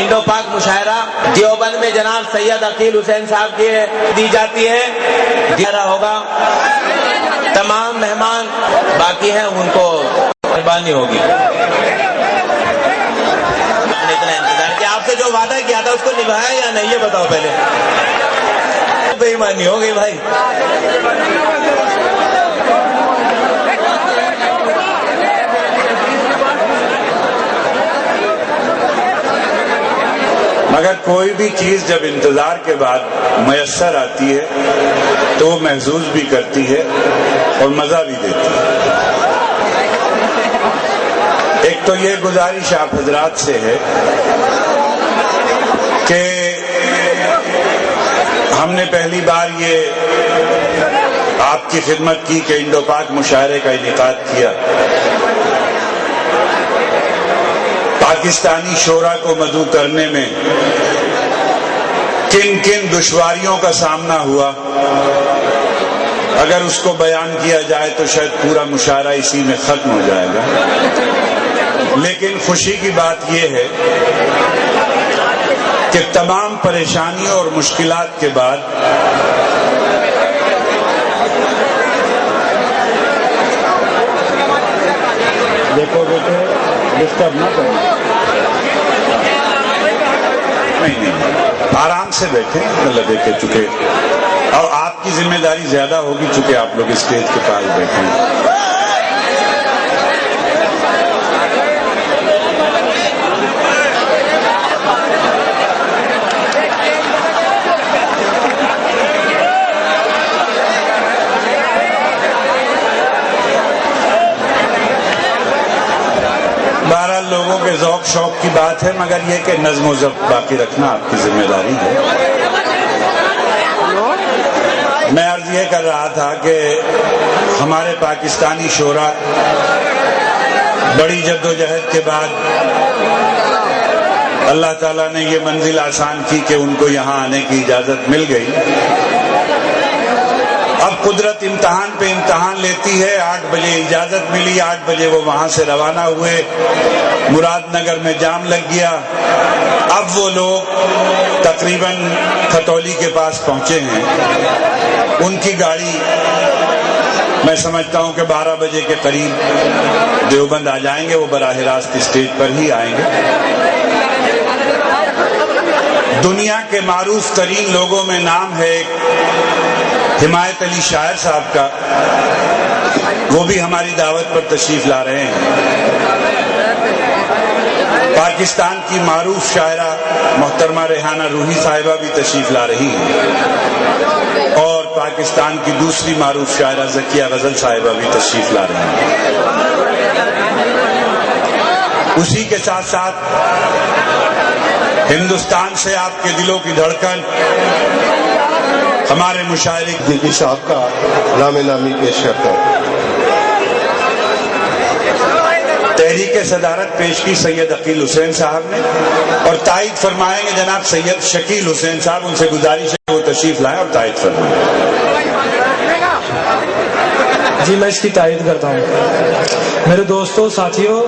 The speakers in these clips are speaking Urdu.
انڈو پاک مشاعرہ دیوبند میں جناب سید عقیل حسین صاحب کی دی جاتی ہے، مشاعرہ ہوگا، تمام مہمان باقی ہیں ان کو مہربانی ہوگی۔ اتنا انتظار کہ آپ سے جو وعدہ کیا تھا اس کو نبھایا یا نہیں یہ بتاؤ پہلے، بے ایمانی ہو گئی بھائی۔ مگر کوئی بھی چیز جب انتظار کے بعد میسر آتی ہے تو وہ محظوظ بھی کرتی ہے اور مزہ بھی دیتی ہے۔ ایک تو یہ گزارش آپ حضرات سے ہے کہ ہم نے پہلی بار یہ آپ کی خدمت کی کہ انڈو پاک مشاعرے کا انعقاد کیا۔ پاکستانی شعراء کو مدعو کرنے میں کن کن دشواریوں کا سامنا ہوا، اگر اس کو بیان کیا جائے تو شاید پورا مشاعرہ اسی میں ختم ہو جائے گا۔ لیکن خوشی کی بات یہ ہے کہ تمام پریشانیوں اور مشکلات کے بعد دیکھو بیٹے ڈسٹرب نہ کریں، نہیں آرام سے بیٹھیں، اللہ دیکھے چکے اور آپ کی ذمہ داری زیادہ ہوگی چونکہ آپ لوگ اسٹیج کے پاس بیٹھے ہیں۔ بہرحال لوگوں کے ذوق شوق کی بات ہے، مگر یہ کہ نظم و ضبط باقی رکھنا آپ کی ذمہ داری ہے۔ میں عرض یہ کر رہا تھا کہ ہمارے پاکستانی شعراء بڑی جد و جہد کے بعد اللہ تعالیٰ نے یہ منزل آسان کی کہ ان کو یہاں آنے کی اجازت مل گئی۔ اب قدرت امتحان پہ امتحان لیتی ہے۔ 8 بجے اجازت ملی، 8 بجے وہ وہاں سے روانہ ہوئے، مراد نگر میں جام لگ گیا۔ اب وہ لوگ تقریباً کھتولی کے پاس پہنچے ہیں، ان کی گاڑی میں سمجھتا ہوں کہ 12 بجے کے قریب دیوبند آ جائیں گے، وہ براہ راست اسٹیج پر ہی آئیں گے۔ دنیا کے معروف ترین لوگوں میں نام ہے حمایت علی شاعر صاحب کا، وہ بھی ہماری دعوت پر تشریف لا رہے ہیں۔ پاکستان کی معروف شاعرہ محترمہ ریحانہ روحی صاحبہ بھی تشریف لا رہی ہیں، اور پاکستان کی دوسری معروف شاعرہ ذکیہ غزل صاحبہ بھی تشریف لا رہی ہیں۔ اسی کے ساتھ ساتھ ہندوستان سے آپ کے دلوں کی دھڑکن ہمارے مشاعرے صدیقی صاحب کا نام نامی پیش کرتا ہوں۔ تحریک صدارت پیش کی سید عقیل حسین صاحب نے، اور تائید فرمائیں گے جناب سید شکیل حسین صاحب، ان سے گزارش ہے وہ تشریف لائیں اور تائید فرمائیں۔ جی میں اس کی تائید کرتا ہوں۔ میرے دوستوں، ساتھیوں،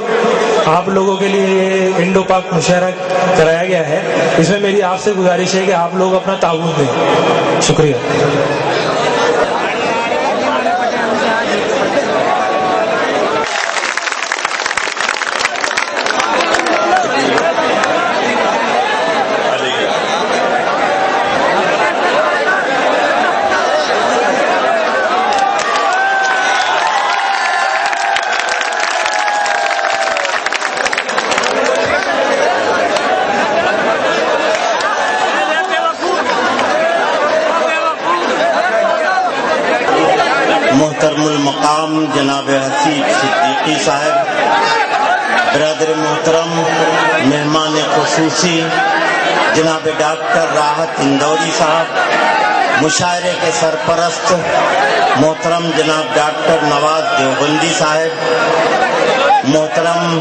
آپ لوگوں کے لیے انڈو پاک مشاعرہ کرایا گیا ہے، اس میں میری آپ سے گزارش ہے کہ آپ لوگ اپنا تعاون دیں۔ شکریہ۔ محترم المقام جناب حسیب صدیقی صاحب، برادر محترم مہمان خصوصی جناب ڈاکٹر راحت اندوری صاحب، مشاعرے کے سرپرست محترم جناب ڈاکٹر نواز دیوبندی صاحب، محترم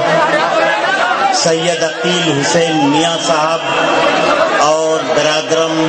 سید عقیل حسین میاں صاحب، اور برادرم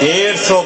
150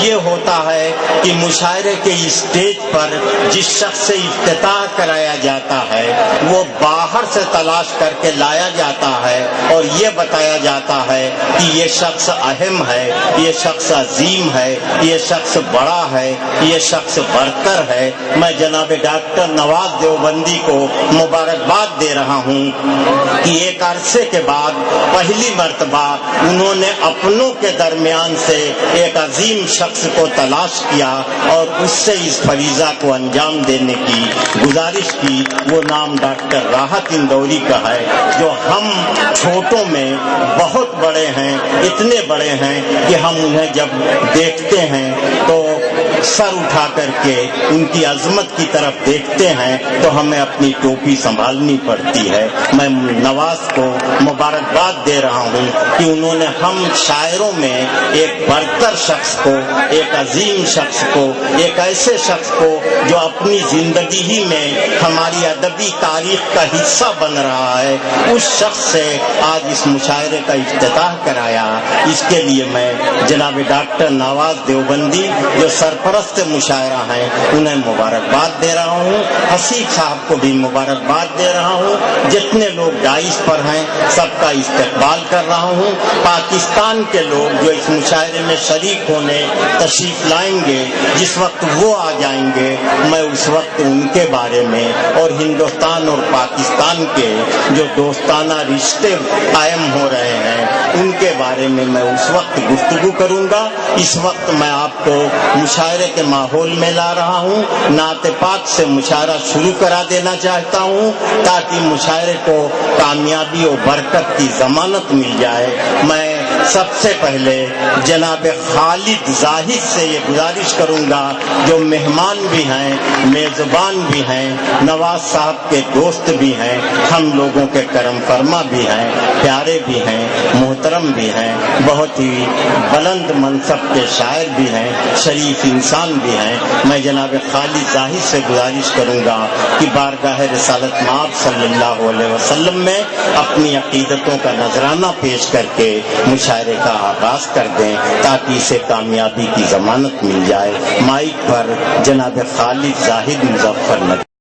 یہ ہوتا ہے کہ مشاعرے کے اسٹیج پر جس شخص سے افتتاح کرایا جاتا ہے وہ باہر سے تلاش کر کے لایا جاتا ہے اور یہ بتایا جاتا ہے کہ یہ شخص اہم ہے، یہ شخص عظیم ہے، یہ شخص بڑا ہے، یہ شخص برتر ہے۔ میں جناب ڈاکٹر نواز دیوبندی کو مبارکباد دے رہا ہوں کہ ایک عرصے کے بعد پہلی مرتبہ انہوں نے اپنوں کے درمیان سے ایک عظیم شخص کو تلاش کیا اور اس سے اس فریضہ کو انجام دینے کی گزارش کی۔ وہ نام ڈاکٹر راحت اندوری کا ہے، جو ہم چھوٹوں میں بہت بڑے ہیں، اتنے بڑے ہیں کہ ہم انہیں جب دیکھتے ہیں تو سر اٹھا کر کے ان کی عظمت کی طرف دیکھتے ہیں تو ہمیں اپنی ٹوپی سنبھالنی پڑتی ہے۔ میں نواز کو مبارکباد دے رہا ہوں کہ انہوں نے ہم شاعروں میں ایک برتر شخص کو، ایک عظیم شخص کو، ایک ایسے شخص کو جو اپنی زندگی ہی میں ہماری ادبی تاریخ کا حصہ بن رہا ہے، اس شخص سے آج اس مشاعرے کا افتتاح کرایا۔ اس کے لیے میں جناب ڈاکٹر نواز دیوبندی جو سرپرست مشاعرہ ہیں انہیں مبارکباد دے رہا ہوں، حسیب صاحب کو بھی مبارکباد دے رہا ہوں، جتنے لوگ ڈائس پر ہیں سب کا استقبال کر رہا ہوں۔ پاکستان کے لوگ جو اس مشاعرے میں شریک ہونے تشریف لائیں گے، جس وقت وہ آ جائیں گے میں اس وقت ان کے بارے میں اور ہندوستان اور پاکستان کے جو دوستانہ رشتے قائم ہو رہے ہیں ان کے بارے میں اس وقت گفتگو کروں گا۔ اس وقت میں آپ کو مشاعرے کے ماحول میں لا رہا ہوں، نعت پاک سے مشاعرہ شروع کرا دینا چاہتا ہوں تاکہ مشاعرے کو کامیابی اور برکت کی ضمانت مل جائے۔ میں سب سے پہلے جناب خالد زاہد سے یہ گزارش کروں گا جو مہمان بھی ہیں، میزبان بھی ہیں، نواز صاحب کے دوست بھی ہیں، ہم لوگوں کے کرم فرما بھی ہیں، پیارے بھی ہیں، محترم بھی ہیں، بہت ہی بلند منصب کے شاعر بھی ہیں، شریف انسان بھی ہیں۔ میں جناب خالد زاہد سے گزارش کروں گا کہ بارگاہ رسالت مآب صلی اللہ علیہ وسلم میں اپنی عقیدتوں کا نذرانہ پیش کر کے مشاعرے کا آغاز کر دیں تاکہ اسے کامیابی کی ضمانت مل جائے۔ مائک پر جناب خالد زاہد مظفر نگر۔